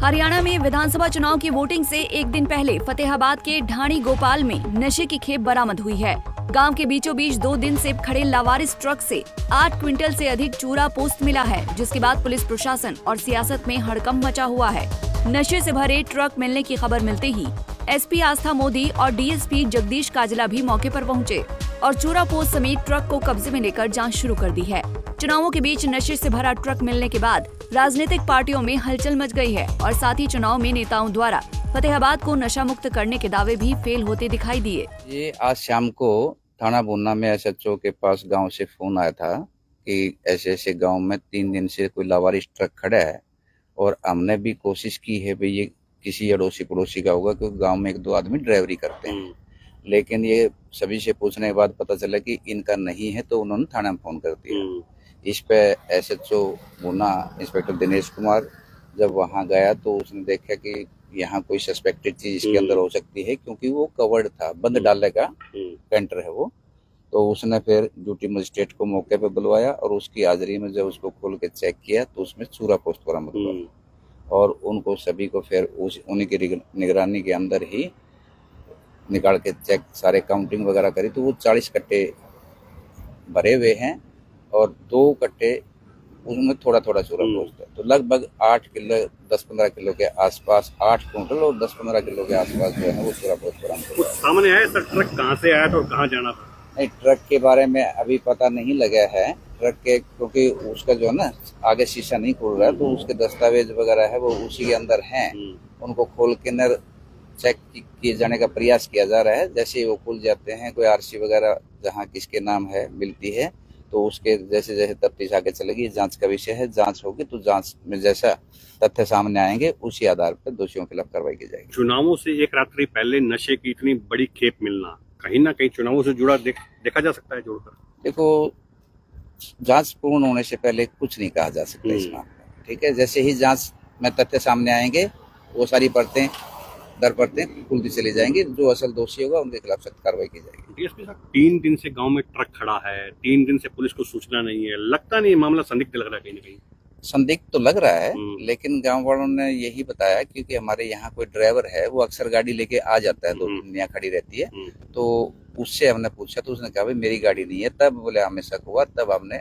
हरियाणा में विधानसभा चुनाव की वोटिंग से एक दिन पहले फतेहाबाद के ढाणी गोपाल में नशे की खेप बरामद हुई है। गांव के बीचों बीच 2 दिन से खड़े लावारिस ट्रक से 8 क्विंटल से अधिक चूरा पोस्त मिला है, जिसके बाद पुलिस प्रशासन और सियासत में हड़कंप मचा हुआ है। नशे से भरे ट्रक मिलने की खबर मिलते ही एसपी आस्था मोदी और डीएसपी जगदीश काजला भी मौके पर पहुंचे और चूरा पोस्त समेत ट्रक को कब्जे में लेकर जांच शुरू कर दी है। चुनावों के बीच नशे से भरा ट्रक मिलने के बाद राजनीतिक पार्टियों में हलचल मच गई है और साथ ही चुनाव में नेताओं द्वारा फतेहाबाद को नशा मुक्त करने के दावे भी फेल होते दिखाई दिए। ये आज शाम को थाना बुन्ना में एसएचओ के पास गांव से फोन आया था कि ऐसे ऐसे गांव में 3 दिन से कोई लावारिस ट्रक खड़ा है और हमने भी कोशिश की है भाई ये किसी अड़ोसी पड़ोसी का होगा, क्योंकि गांव में 1-2 आदमी ड्राइवरी करते हैं, लेकिन ये सभी से पूछने के बाद पता चला कि इनका नहीं है, तो उन्होंने थाना में फोन कर दिया। इस पे एसएचओ बुन्ना इंस्पेक्टर दिनेश कुमार जब वहां गया तो उसने देखा कि यहाँ कोई सस्पेक्टेड चीज इसके अंदर हो सकती है, क्योंकि वो कवर्ड था, बंद डाले का कैंटर है वो। तो उसने फिर ड्यूटी मजिस्ट्रेट को मौके पे बुलवाया और उसकी हाजिरी में जब उसको खोल के चेक किया तो उसमें चूरा पोस्त बरामद हुआ और उनको सभी को फिर उन्हीं की निगरानी के अंदर ही निकाल के चेक सारे काउंटिंग वगैरह करी तो वो 40 कट्टे भरे हुए हैं और 2 कट्टे उसमें थोड़ा थोड़ा चूरा पोस्त है। तो लगभग 8 किलो 10-15 किलो के आसपास 8 कुंटल और 10-15 किलो के आसपास जो है वो चूरा पोस्त बरामद हुआ। सामने आया सर, ट्रक कहाँ से आया था और कहाँ जाना था? नहीं, ट्रक के बारे में अभी पता नहीं लगा है। ट्रक के क्योंकि उसका जो है ना आगे शीशा नहीं खुल रहा है, तो उसके दस्तावेज वगैरह है वो उसी के अंदर हैं, उनको खोल के न चेक किए जाने का प्रयास किया जा रहा है। जैसे वो खुल जाते हैं, कोई आरसी वगैरह जहाँ किसके नाम है मिलती है तो उसके जैसे जैसे तफ्तीश आगे चलेगी, जांच का विषय है, जांच होगी तो जांच में जैसा तथ्य सामने आएंगे उसी आधार पर दोषियों के खिलाफ कार्रवाई की जाएगी। चुनावों से एक रात्रि पहले नशे की इतनी बड़ी खेप मिलना कहीं ना कहीं चुनावों से जुड़ा देखा जा सकता है जोड़कर। देखो, जांच पूर्ण होने से पहले कुछ नहीं कहा जा सकता इस मामले में, ठीक है। जैसे ही जांच में तथ्य सामने आएंगे वो सारी परतें दर परतें खुलती चली जाएंगी, जो असल दोषी होगा उनके खिलाफ सख्त कार्रवाई की जाएगी। डीएसपी साहब, 3 दिन से गांव में ट्रक खड़ा है, 3 दिन से पुलिस को सूचना नहीं है, लगता नहीं मामला संदिग्ध लग रहा है कहीं ना कहीं? संदिग्ध तो लग रहा है, लेकिन गांव वालों ने यही बताया क्योंकि हमारे यहाँ कोई ड्राइवर है वो अक्सर गाड़ी लेके आ जाता है, 2 दिन यहाँ खड़ी रहती है, तो उससे हमने पूछा तो उसने कहा भाई मेरी गाड़ी नहीं है। तब बोले हमें शक हुआ, तब हमने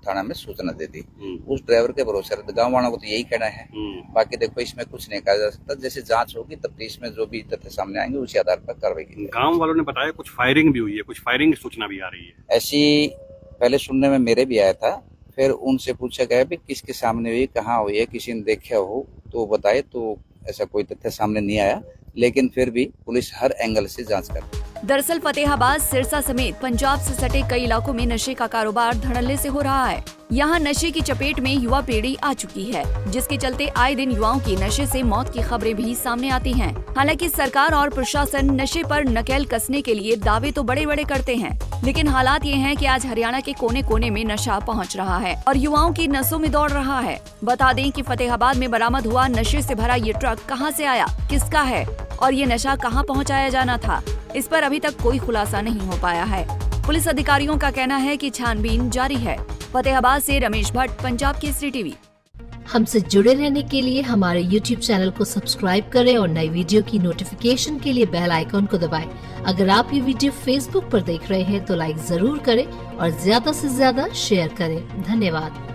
थाना में सूचना दे दी। उस ड्राइवर के भरोसे गांव वालों को तो यही कहना है। बाकी देखो इसमें कुछ नहीं कहा जा सकता, जैसे जांच होगी तफ्तीश में जो भी तथ्य सामने आएंगे उसी आधार पर कार्रवाई की। गांव वालों ने बताया कुछ फायरिंग भी हुई है, कुछ फायरिंग की सूचना भी आ रही है। ऐसी पहले सुनने में मेरे भी आया था, फिर उनसे पूछा गया भी किसके सामने हुई, कहाँ हुई है, किसी ने देखा हो तो बताए, तो ऐसा कोई तथ्य सामने नहीं आया, लेकिन फिर भी पुलिस हर एंगल से जांच कर रही है। दरअसल फतेहाबाद, सिरसा समेत पंजाब से सटे कई इलाकों में नशे का कारोबार धड़ल्ले से हो रहा है। यहाँ नशे की चपेट में युवा पीढ़ी आ चुकी है, जिसके चलते आए दिन युवाओं की नशे से मौत की खबरें भी सामने आती हैं। हालांकि सरकार और प्रशासन नशे पर नकेल कसने के लिए दावे तो बड़े बड़े करते हैं, लेकिन हालात ये हैं कि आज हरियाणा के कोने कोने में नशा पहुँच रहा है और युवाओं की नसों में दौड़ रहा है। बता दें कि फतेहाबाद में बरामद हुआ नशे से भरा ये ट्रक कहाँ से आया, किसका है और ये नशा कहाँ पहुँचाया जाना था, इस पर अभी तक कोई खुलासा नहीं हो पाया है। पुलिस अधिकारियों का कहना है कि छानबीन जारी है। फतेहाबाद से रमेश भट्ट, पंजाब केसरी टीवी। हमसे जुड़े रहने के लिए हमारे YouTube चैनल को सब्सक्राइब करें और नई वीडियो की नोटिफिकेशन के लिए बेल आइकॉन को दबाएं। अगर आप ये वीडियो Facebook पर देख रहे हैं तो लाइक जरूर करें और ज्यादा से ज्यादा शेयर करें। धन्यवाद।